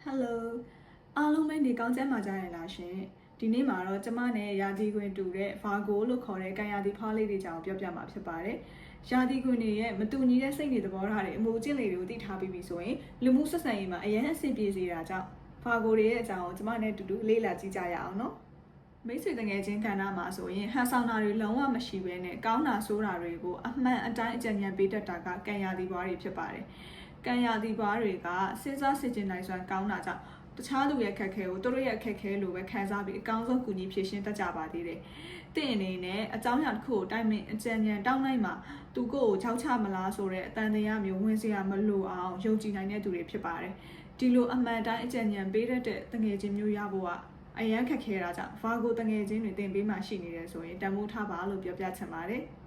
Hello အားလုံးပဲနေကောင်းကြမှာကြရလားရှင်ဒီနေ့မှာတော့ကျမနဲ့ရာသီခွင်တူတဲ့ Virgo လို့ခေါ်တဲ့ကံရာသီဖွားလေးတွေကြောင့်ပြောပြမှာဖြစ်ပါတယ်ရာသီခွင်တွေရဲ့မတူညီတဲ့စိတ်တွေသဘောထားတွေအမှုအကျင့်တွေကိုသိထားပြီးပြီဆိုရင်လူမှုဆက်ဆံရေးမှာအရင်အဆင်ပြေစေတာကြောင့် Virgo တွေရဲ့အကြောင်းကိုကျမနဲ့တူတူလေ့လာကြည့်ကြရအောင်နော်မိတ်ဆွေတငယ်ချင်းကဏ္ဍမှာဆိုရင်ဟန်ဆောင်တာတွေလုံးဝမရှိဘဲနဲ့ကောင်းတာဆိုးတာတွေကိုအမှန်အတိုင်းအကြံဉာဏ်ပေးတတ်တာကကံရာသီပွားတွေဖြစ်ပါတယ်ကံရာသီပွားတွေကစဉ်းစားစစ်ကျင်နိုင်စွမ်းကောင်းတာကြောင့်တခြားလူရဲ့ခက်ခဲကိုသူတို့ရဲ့ခက်ခဲလိုပဲခံစားပြီးအကောင်းဆုံးကူညီဖြည့်ရှင်းတတ်ကြပါသေးတယ်။တင့်အနေနဲ့အကြောင်းအရာတစ်ခုကိုတိုင်ပင်အကြံဉာဏ်တောင်းလိုက်မှသူကိုချောက်ချမလားဆိုတဲ့အတန်တရားမျိုးဝင်စရာမလိုအောင်ယုံကြည်နိုင်တဲ့သူတွေဖြစ်ပါတယ်။ဒီလိုအမှန်တိုင်းအကြံဉာဏ်ပေးတတ်တဲ့တငယ်ချင်းမျိုးရဖို့ကအရန်ခက်ခဲတာကြောင့် Virgo တငယ်ချင်းတွေတင်ပေးမှရှိနေတယ်ဆိုရင်တန်ဖိုးထားပါလို့ပြောပြချင်ပါတယ်။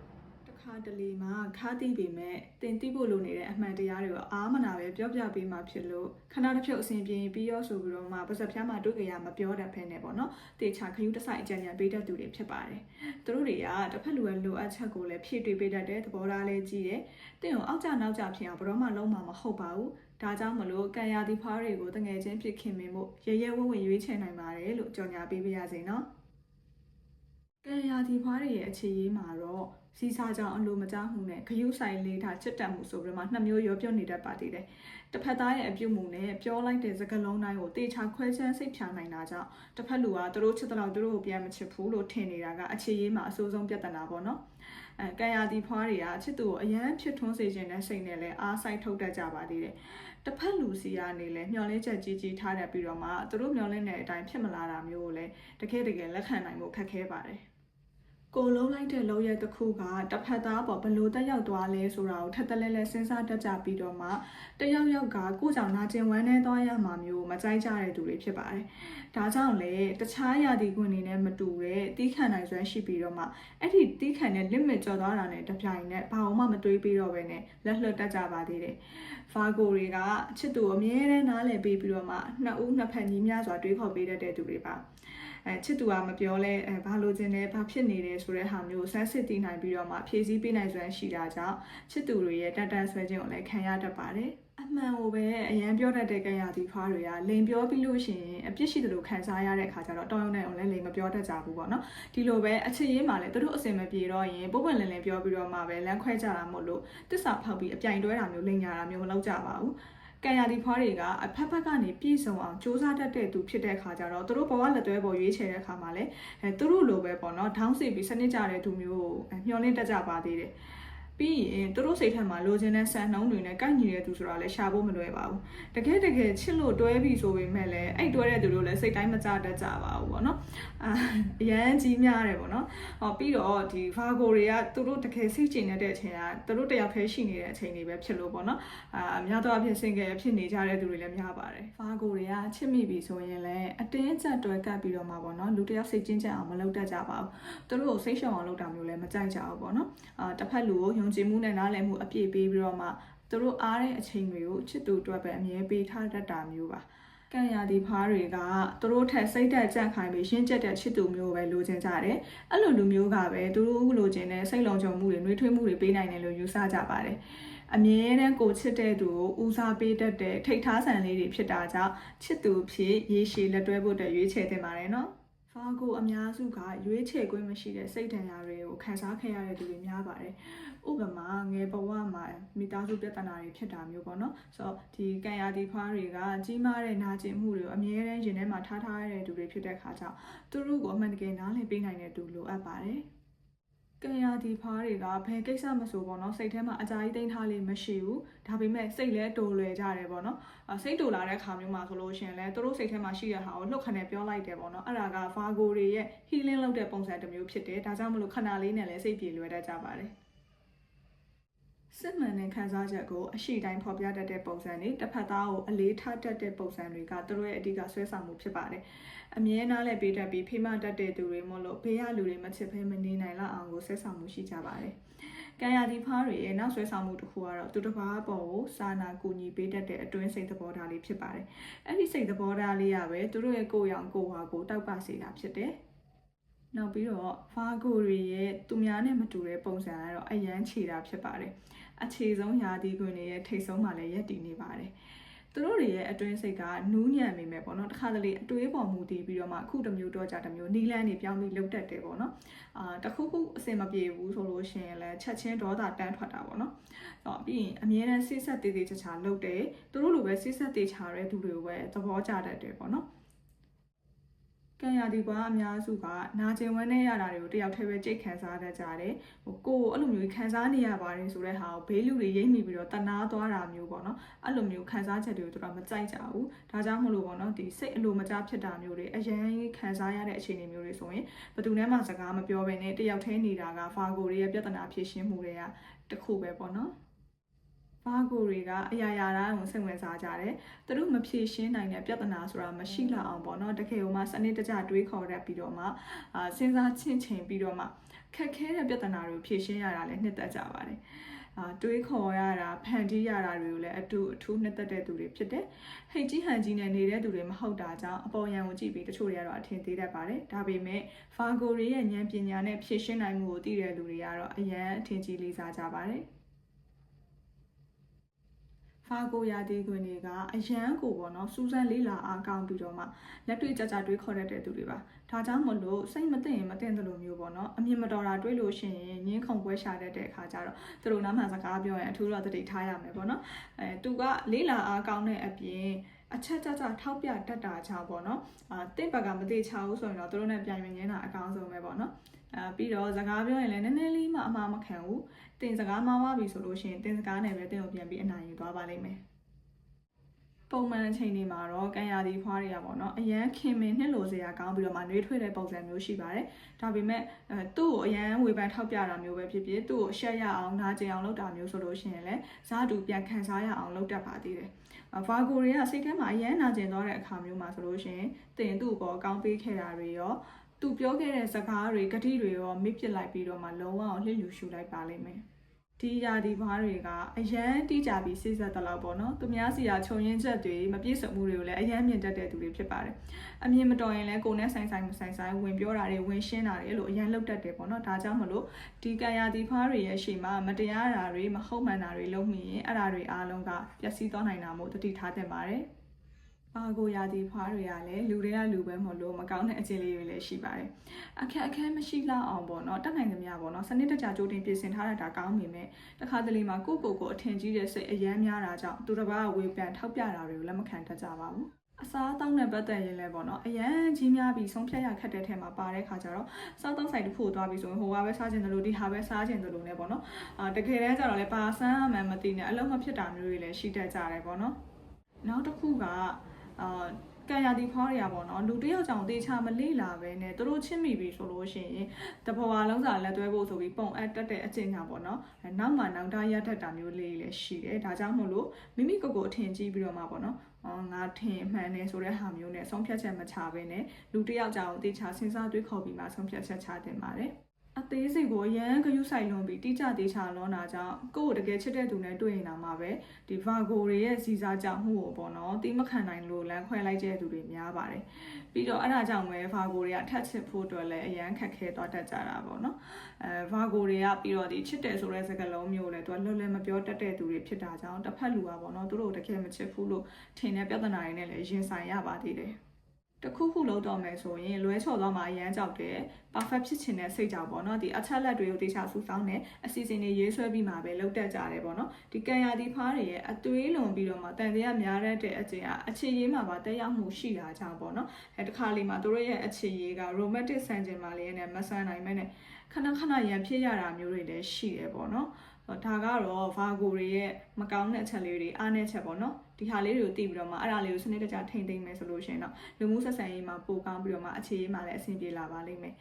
ခါတလေမှာခါတိပေမဲ့တင်တိဖို့လိုနေတဲ့အမှန်တရားတွေကိုအားမနာပဲပြောပြပေးမှဖြစ်လို့ခဏတစ်ဖြုတ်အစဉ်ပြေပြီးရောဆိုပြီးတော့မှပါစက်ဖျားမှာတွေ့ကြရမပြောတတ်ဖဲနဲ့ပေါ့နော်တေချာခယူးတဆိုင်အကြံဉာဏ်ပေးတတ်သူတွေဖြစ်ပါတယ်သူတို့တွေကတစ်ဖက်လူရဲ့လိုအပ်ချက်ကိုလည်းဖြည့်တွေ့ပေးတတ်တဲ့သဘောထားလေးကြီးတယ်တင်ကိုအောက်ကြနောက်ကြဖြစ်အောင်ဘယ်တော့မှလုံးမှာမဟုတ်ပါဘူးဒါကြောင့်မလို့ကံရာသီဖွားတွေကိုတငယ်ချင်းဖြစ်ခင်မင်းဖို့ရရဲဝဝရွေးချယ်နိုင်ပါတယ်လို့ကြော်ညာပေးပါရစေနော်ကံရာသီဖွားတွေရဲ့အခြေရေးမှာတော့စီစာကြောင့်အလိုမကျမှုနဲ့ခရုဆိုင်လေးထားချစ်တက်မှုဆိုပြီးမှနှစ်မျိုးရောပြောနေတတ်ပါသေးတယ်။တစ်ဖက်သားရဲ့အပြုတ်မှုနဲ့ပြောလိုက်တဲ့စကားလုံးတိုင်းကိုတေချာခွဲခြမ်းစိတ်ဖြာနိုင်တာကြောင့်တစ်ဖက်လူကသူတို့ချစ်တဲ့လောက်သူတို့ကိုပြန်မချစ်ဘူးလို့ထင်နေတာကအခြေရေးမှာအဆိုးဆုံးပြဿနာပေါ့နော်။ကံရာသီဖွားတွေကချစ်သူကိုအယမ်းဖြစ်ထွန်းစေခြင်းနဲ့စိတ်နဲ့လည်းအားစိုက်ထုတ်တတ်ကြပါသေးတယ်။တစ်ဖက်လူစီကနေလည်းမျောလင်းချက်ကြီးကြီးထားတတ်ပြီးတော့မှသူတို့မျောလင်းတဲ့အတိုင်းဖြစ်မလာတာမျိုးကိုလည်းတကယ်လက်ခံနိုင်ဖို့ခက်ခဲပါတယ်။ကိုလုံးလိုက်တဲ့လောက်ရတစ်ခုကတစ်ဖက်သားပေါ်ဘလို့တက်ရောက်သွားလဲဆိုတာကိုထပ်တလဲလဲစဉ်းစားတတ်ကြပြီးတော့မှတယောက်ကကိုကြောင့်နာကျင်ဝမ်းနေသွားရမှာမျိုးမကြိုက်ကြတဲ့သူတွေဖြစ်ပါတယ်။ဒါကြောင့်လေတခြားရာသီခွင်တွေနဲ့မတူတဲ့တီးခံနိုင်စွမ်းရှိပြီးတော့မှအဲ့ဒီတီးခံတဲ့ limit ကျော်သွားတာနဲ့တပြိုင်နက်ဘာမှမတွေးပြီးတော့ပဲနဲ့လက်လွတ်တတ်ကြပါသေးတယ်။ Virgo တွေကချစ်သူအမြဲတမ်းနားလည်ပေးပြီးတော့မှနှစ်ဦးနှစ်ဖက်ညီမျှစွာတွေးခေါ်ပေးတတ်တဲ့သူတွေပါ။ချစ်သူကမပြောလဲဘာလို့ခြင်းလဲဘာဖြစ်နေတယ်ဆိုတဲ့ဟာမျိုးစမ်းစစ်သိနိုင်ပြီးတော့မှဖြည့်ဆည်းပေးနိုင်စွမ်းရှိတာကြောင့်ချစ်သူတွေရဲ့တန်ဆွဲခြင်းကိုလည်းခံရတတ်ပါတယ်အမှန်ကိုပဲအရန်ပြောတတ်တဲ့ကံရာသီဖွားတွေကလိန်ပြောပြီးလို့ရှိရင်အပြစ်ရှိတယ်လို့ခံစားရတဲ့အခါကျတော့တောင်းရုံနဲ့အောင်လည်းလိန်မပြောတတ်ကြဘူးပေါ့နော်ဒီလိုပဲအချစ်ရေးမှာလည်းသူတို့အစင်မပြေတော့ရင်ပုပ်ပွင့်လင်းလင်းပြောပြီးတော့မှပဲလမ်းခွဲကြတာမို့လို့တစ္ဆာဖောက်ပြီးအပြိုင်တွဲတာမျိုးလိန်ညာတာမျိုးမလုပ်ကြပါဘူးကံရာသီဖွားတွေကအဖက်ဖက်ကနေပြည့်စုံအောင်စူးစမ်းတတ်တဲ့သူဖြစ်တဲ့အခါကျတော့သူတို့ဘဝလက်သွဲပေါ်ရွေးချယ်တဲ့အခါမှာလည်းသူတို့လိုပဲပေါ့နော်ထောင်းစီပြီးစနစ်ကြတဲ့သူမျိုးကိုမျှော်လင့်တတ်ကြပါသေးတယ်ပြီးရင်သူတို့စိတ်ထဲမှာလိုချင်တဲ့စံနှုန်းတွေနဲ့ကိုက်ညီတဲ့သူဆိုတာလည်းရှာဖို့မလွယ်ပါဘူးတကယ်ချစ်လို့တွဲပြီးဆိုပေမဲ့လည်းအဲ့တွဲတဲ့သူတို့လည်းစိတ်တိုင်းမကြတတ်ကြပါဘူးပေါ့နော်အရန်ကြီးများတယ်ပေါ့နော်ဟောပြီးတော့ဒီ Virgo တွေကသူတို့တကယ်စိတ်ကျင်တဲ့အချိန်ကသူတို့တယောက်တည်းရှိနေတဲ့အချိန်တွေပဲဖြစ်လို့ပေါ့နော်များသောအားဖြင့် single ဖြစ်နေကြတဲ့သူတွေလည်းများပါတယ် Virgo တွေကချစ်မိပြီဆိုရင်လည်းအတင်းကျပ်တွဲကပ်ပြီးတော့မှပေါ့နော်လူတယောက်စိတ်ကျဉ်ကျပ်အောင်မလုပ်တတ်ကြပါဘူးသူတို့ကိုစိတ်ရှုံအောင်လုပ်တာမျိုးလည်းမကြိုက်ကြဘူးပေါ့နော်တစ်ဖက်လူကိုယုံကြည်မှုနဲ့နားလည်မှုအပြည့်ပေးပြီးတော့မှသူတို့အားတဲ့အချိန်တွေကိုချစ်သူအတွက်ပဲအမြဲပေးထားတတ်တာမျိုးပါကံရာသီဖွားတွေကသူတို့ထက်စိတ်တက်ကြန့်ခိုင်ပြီးရှင်းကျက်တဲ့ချစ်သူမျိုးပဲလိုချင်ကြတယ်အဲ့လိုလူမျိုးကပဲသူတို့လိုချင်တဲ့စိတ်လုံခြုံမှုတွေနှွေးထွေးမှုတွေပေးနိုင်တယ်လို့ယူဆကြပါတယ်အမြဲတမ်းကိုချစ်တဲ့သူကိုဦးစားပေးတတ်တဲ့ထိတ်ထားဆန်လေးတွေဖြစ်တာကြောင့်ချစ်သူဖြစ်ရေရှည်လက်တွဲဖို့ရွေးချယ်တင်ပါတယ်နော်Virgo အများစုကရွေးချယ်ခွင့်မရှိတဲ့စိတ်ဒဏ်ရာတွေကိုခံစားခဲ့ရတဲ့သူတွေများပါတယ်။ဥပမာငယ်ဘဝမှာမိသားစုပြဿနာတွေဖြစ်တာမျိုးပေါ့နော်။ဆိုတော့ဒီကံရာသီဖွားတွေကကြီးမားတဲ့နာကျင်မှုတွေကိုအမြဲတမ်းရင်ထဲမှာထားရတဲ့သူတွေဖြစ်တဲ့အခါကျတော့သူတို့ကိုအမှန်တကယ်နားလည်ပေးနိုင်တဲ့သူလိုအပ်ပါတယ်။ကံရာသီဖွားတွေကဘယ်ကိစ္စမဆိုပေါ့နော်စိတ်ထဲမှာအကြာကြီးသိမ်းထားလေးမရှိဘူးဒါပေမဲ့စိတ်လဲတိုလွယ်ကြတယ်ပေါ့နော်စိတ်တိုလာတဲ့ခါမျိုးမှာဆိုလို့ရှိရင်လဲသူတို့စိတ်ထဲမှာရှိတဲ့ဟာကိုလှုပ်ခနဲ့ပြောလိုက်တယ်ပေါ့နော်အဲ့ဒါက Virgo တွေရဲ့ healing လုပ်တဲ့ပုံစံတစ်မျိုးဖြစ်တယ်ဒါကြောင့်မလို့ခဏလေးနဲ့လဲစိတ်ပြေလွယ်တတ်ကြပါတယ်စစ်မှန်တဲ့ခံစားချက်ကိုအရှိတိုင်းဖော်ပြတတ်တဲ့ပုံစံတွေတစ်ဖက်သားကိုအလေးထားတတ်တဲ့ပုံစံတွေကသူတို့ရဲ့အဓိကဆွဲဆောင်မှုဖြစ်ပါတယ်အမြဲနားလည်ပေးတတ်ပြီးဖိမတတ်တဲ့သူတွေမို့လို့ဘေးရလူတွေမချစ်ဖဲမနေနိုင်လောက်အောင်ကိုဆွဲဆောင်မှုရှိကြပါတယ်ကံရာသီဖွားတွေရဲ့နောက်ဆွဲဆောင်မှုတစ်ခုကတော့သူတစ်ပါးပေါ်ကိုစာနာကူညီပေးတတ်တဲ့အတွင်းစိတ်သဘောထားလေးဖြစ်ပါတယ်အဲ့ဒီစိတ်သဘောထားလေးကပဲသူတို့ရဲ့ကိုယ်ရောင်ကိုယ်ဝါကိုတောက်ပစေတာဖြစ်တယ်နောက်ပြီးတော့ Virgo တွေရဲ့သူများနဲ့မတူတဲ့ပုံစံကတော့အရန်ခြေတာဖြစ်ပါတယ်အခြေဆုံးရာသီခွင်တွေရဲ့ထိတ်ဆုံးမှာလည်းရပ်တည်နေပါတယ် သူတို့တွေရဲ့အတွင်းစိတ်ကနူးညံ့နေမယ်ပေါ့နော်တခါတလေအတွေးပေါ်မူတည်ပြီးတော့မှအခုတစ်မျိုးတော့ကြတစ်မျိုးနီးလန်းနေပြောင်းပြီးလှုပ်တတ်တယ်ပေါ့နော်တခုခုအစင်မပြေဘူးဆိုလို့ရှိရင်လည်းချက်ချင်းဒေါသတန်းထွက်တာပေါ့နော်ပြီးရင်အမြဲတမ်းစိတ်ဆက်တေးသေးချာချာလှုပ်တယ်သူတို့လိုပဲစိတ်ဆက်တေးချာတဲ့သူတွေကိုပဲသဘောကျတတ်တယ်ပေါ့နော်ကံရသည်ပွားအများစုကနာကျင်ဝမ်းနဲ့ရတာတွေကိုတယောက်တည်းပဲကြိတ်ခံစားတတ်ကြတယ်ကိုယ်အဲ့လိုမျိုးခံစားနေရပါတယ်ဆိုတဲ့ဟာကိုဘေးလူတွေရိပ်မိပြီးတော့တနာသွားတာမျိုးပေါ့နော်အဲ့လိုမျိုးခံစားချက်တွေကိုသူတို့မကြိုက်ကြဘူးဒါကြောင့်မလို့ပေါ့နော်ဒီစိတ်အလိုမကျဖြစ်တာမျိုးတွေအရန်ခံစားရတဲ့အခြေအနေမျိုးတွေဆိုရင်ဘယ်သူနဲ့မှစကားမပြောဘဲနဲ့တယောက်တည်းနေတာကဗာကိုတွေရဲ့ပြဿနာဖြေရှင်းမှုတွေကတခုပဲပေါ့နော်ဘာကိုတွေကအရာရာတိုင်းကိုစိတ်ဝင်စားကြတယ်သူတို့မဖြေရှင်းနိုင်တဲ့ပြဿနာဆိုတာမရှိလောက်အောင်ပေါ့နော်တကယ်လို့မှစနစ်တကျတွေးခေါ်တတ်ပြီးတော့မှစဉ်းစားချင့်ချိန်ပြီးတော့မှခက်ခဲတဲ့ပြဿနာတွေကိုဖြေရှင်းရတာလည်းနှစ်သက်ကြပါတယ်တွေးခေါ်ရတာဖန်တီးရတာတွေကိုလည်းအထူးနှစ်သက်တဲ့သူတွေဖြစ်တယ်ဟိတ်ကြီးဟန်ကြီးနဲ့နေတဲ့သူတွေမဟုတ်တာကြောင့်အပေါ်ယံကိုကြည့်ပြီးတချို့တွေကတော့အထင်သေးတတ်ပါတယ်ဒါပေမဲ့ဗာကိုတွေရဲ့ဉာဏ်ပညာနဲ့ဖြေရှင်းနိုင်မှုကိုသိတဲ့လူတွေကတော့အရန်အထင်ကြီးလေးစားကြပါတယ်ဖာကိုရာဒီခွင်တွေကအရန်ကိုပေါ့နော်စူးစမ်းလေးလာအားကောင်းပြီးတော့မှလက်တွေ့ကြကြတွေးခေါ်တတ်တဲ့သူတွေပါဒါကြောင့်မလို့စိတ်မသိရင်မသိတဲ့လိုမျိုးပေါ့နော်အမြင်မတော်တာတွေးလို့ရှိရင်ငင်းခုန်ပွဲရှာတတ်တဲ့အခါကျတော့သူတို့နားမှစကားပြောရင်အထူးတော့တတိထားရမယ်ပေါ့နော်သူကလေးလာအားကောင်းတဲ့အပြင်အချက်ကြကြထောက်ပြတတ်တာကြောင့်ပေါ့နော်တင့်ဘက်ကမသိချဘူးဆိုရင်တော့သူတို့နဲ့ပြန်ရင်ငင်းတာအကောင်းဆုံးပဲပေါ့နော်ပြီးတော့စကားပြောရင်လည်းနည်းနည်းလေးမှအမှားမခံဘူးတင်စကားမှားသွားပြီဆိုလို့ရှိရင်တင်စကားနဲ့ပဲတင်ကိုပြန်ပြီးအနိုင်ယူသွားပါလိမ့်မယ်ပုံမှန်အချိန်တွေမှာတော့ကံရသည်ဖွားတွေကပေါ့နော်အရန်ခင်မင်နှစ်လိုစရာကောင်းပြီးတော့မှနှွေးထွေးတဲ့ပုံစံမျိုးရှိပါတယ်ဒါပေမဲ့သူ့ကိုအရန်ဝေဖန်ထောက်ပြတာမျိုးပဲဖြစ်ဖြစ်သူ့ကိုရှက်ရအောင်နာကျင်အောင်လုပ်တာမျိုးဆိုလို့ရှိရင်လည်းဇာတူပြန်ခံစားရအောင်လုပ်တတ်ပါသေးတယ်ဗာကိုတွေကစိတ်ထဲမှာအရန်နာကျင်သွားတဲ့အခါမျိုးမှာဆိုလို့ရှိရင်တင်သူ့ကိုကောင်းပေးခဲ့တာတွေရောသူပြောခဲ့တဲ့စကားတွေဂတိတွေရောမေ့ပစ်လိုက်ပြီးတော့မှလုံးဝအောင်လှစ်လူရှူလိုက်ပါလိမ့်မယ်ဒီရာဒီဘာတွေကအရန်တိကျပြီးစိစက်တလောက်ပေါ့နော်သူများစီကခြုံရင်းချက်တွေမပြည့်စုံမှုတွေကိုလည်းအရန်မြင်တတ်တဲ့သူတွေဖြစ်ပါတယ်အမြင်မတော်ရင်လည်းကိုယ်နဲ့ဆိုင်ဝင်ပြောတာတွေဝင်ရှင်းတာတွေအဲ့လိုအရန်လုပ်တတ်တယ်ပေါ့နော်ဒါကြောင့်မလို့ဒီကံရာဒီဖားတွေရဲ့ရှေ့မှာမတရားတာတွေမဟုတ်မှန်တာတွေလုပ်မိရင်အဲ့ဒါတွေအားလုံးကပျက်စီးသွားနိုင်တာမို့တတိထားသင့်ပါတယ်ဘာကိုရာဒီဖွားတွေကလည်းလူတွေကလူပဲမဟုတ်လို့မကောင်းတဲ့အခြေလေးတွေလည်းရှိပါတယ်အခက်အခဲမရှိလောက်အောင်ပေါ့နော်တက်နိုင်သမျှပေါ့နော်စနစ်တကျကြိုတင်ပြင်ဆင်ထားတာကောင်းပေမဲ့တခါတလေမှာကိုအထင်ကြီးတဲ့စိတ်အယမ်းများတာကြောင့်သူတစ်ပါးဝေပြန်ထောက်ပြတာတွေကိုလက်မခံတတ်ကြပါဘူးအစားအသောက်နဲ့ပတ်သက်ရင်လည်းပေါ့နော်အရန်ကြီးများပြီးဆုံးဖြတ်ရခက်တဲ့ထဲမှာပါတဲ့ခါကျတော့စားသောက်ဆိုင်တစ်ခုသွားပြီးဆိုရင်ဟိုကပဲစားချင်တယ်လို့ဒီဟာပဲစားချင်တယ်လို့ ਨੇ ပေါ့နော်တကယ်တမ်းကျတော့လည်းဘာဆန်းမှမသိနဲ့အလုံးမဖြစ်တာမျိုးတွေလည်းရှိတတ်ကြတယ်ပေါ့နော်နောက်တစ်ခုကကံရသည်ဖွားတွေကပေါ့နော်လူတယောက်ကြောင့်တေချာမလေ့လာပဲနဲ့သူတို့ချစ်မိပြီဆိုလို့ရှိရင်တဘဝလုံးစာလက်သွဲဖို့ဆိုပြီးပုံအပ်တက်တဲ့အကျင့်ညာပေါ့နော်နောက်မှနောက်သားရတတ်တာမျိုးလေးလည်းရှိတယ်ဒါကြောင့်မို့လို့မိမိကိုယ်အထင်ကြီးပြီးတော့မှပေါ့နော်ငါထင်မှန်တယ်ဆိုတဲ့ဟာမျိုးနဲ့ဆုံးဖြတ်ချက်မချဘဲနဲ့လူတယောက်ကြောင့်တေချာစဉ်းစားတွေးခေါ်ပြီးမှဆုံးဖြတ်ချက်ချတင်ပါတယ်အသေးစိတ်ကိုရန်ဂယုဆိုင်လွန်ပြီးတိကျသေးချာလွန်တာကြောင့်ကိုယ့်ကိုတကယ်ချစ်တဲ့သူနဲ့တွေ့ရင်တော့မှပဲဒီဗာဂိုတွေရဲ့စီစားကြောင့်မှုကိုပေါ့နော်တိမခံနိုင်လို့လမ်းခွဲလိုက်တဲ့သူတွေများပါတယ်ပြီးတော့အဲ့ဒါကြောင့်ပဲဗာဂိုတွေကထပ်ချစ်ဖို့အတွက်လည်းအရန်ခက်ခဲသွားတတ်ကြတာပေါ့နော်ဗာဂိုတွေကပြီးတော့ဒီချစ်တယ်ဆိုတဲ့စကားလုံးမျိုးလည်းသူကလွယ်လွယ်မပြောတတ်တဲ့သူတွေဖြစ်တာကြောင့်တစ်ဖက်လူကပေါ့နော်သူတို့တကယ်မချစ်ဘူးလို့ထင်တဲ့ပြဿနာတွေနဲ့လည်းရင်ဆိုင်ရပါသေးတယ်တခုခုလောက်တော့မယ်ဆိုရင်လွဲချော်သွားမှအရန်ကြောက်တယ် perfect ဖြစ်ချင်တဲ့စိတ်ကြောင့်ပေါ့နော်ဒီအချက်လက်တွေကိုတေချာစူးစောင်းနေအစီအစဉ်တွေရေးဆွဲပြီးမှပဲလောက်တက်ကြတယ်ပေါ့နော်ဒီကံရသည်ဖားတွေရဲ့အသွေးလွန်ပြီးတော့မှတန်တရားများတဲ့အကျင့်အအခြေရေးမှာပါတက်ရောက်မှုရှိတာကြောင့်ပေါ့နော်တခါလေးမှာတို့ရဲ့အခြေရေးက romantic ဆန်ကျင်မာလေးနဲ့မဆန်နိုင်မဲနဲ့ခဏခဏရန်ဖြစ်ရတာမျိုးတွေလည်းရှိတယ်ပေါ့နော်ဒါကတော့ဗာဂိုတွေရဲ့မကောင်းတဲ့အချက်လေးတွေအားနည်းချက်ပေါ့နော်ဒီဟာလေးတွေကိုသိပြီးတော့မှအဲ့ဒါလေးကိုစနစ်တကျထိမ့်သိမ့်မယ်ဆိုလို့ရှိရင်တော့လူမှုဆက်ဆံရေးမှာပိုကောင်းပြီးတော့မှအခြေရေးမှာလည်းအဆင်ပြေလာပါလိမ့်မယ်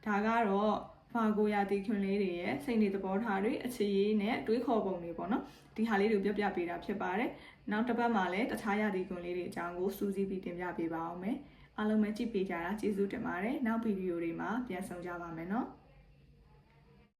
ဒါကတော့ဗာဂိုရာတီခွင်လေးတွေရဲ့စိတ်နေသဘောထားတွေအခြေရေးနဲ့တွေးခေါ်ပုံတွေပေါ့နော်ဒီဟာလေးတွေကိုပြပြပေးတာဖြစ်ပါတယ်နောက်တစ်ပတ်မှာလည်းတခြားရာတီခွင်လေးတွေအကြောင်းကိုစူးစီးပြီးတင်ပြပေးပါအောင်မယ်အားလုံးပဲကြည့်ပေးကြတာကျေးဇူးတင်ပါတယ်နောက်ဗီဒီယိုတွေမှာပြန်ဆုံကြပါမယ်နော်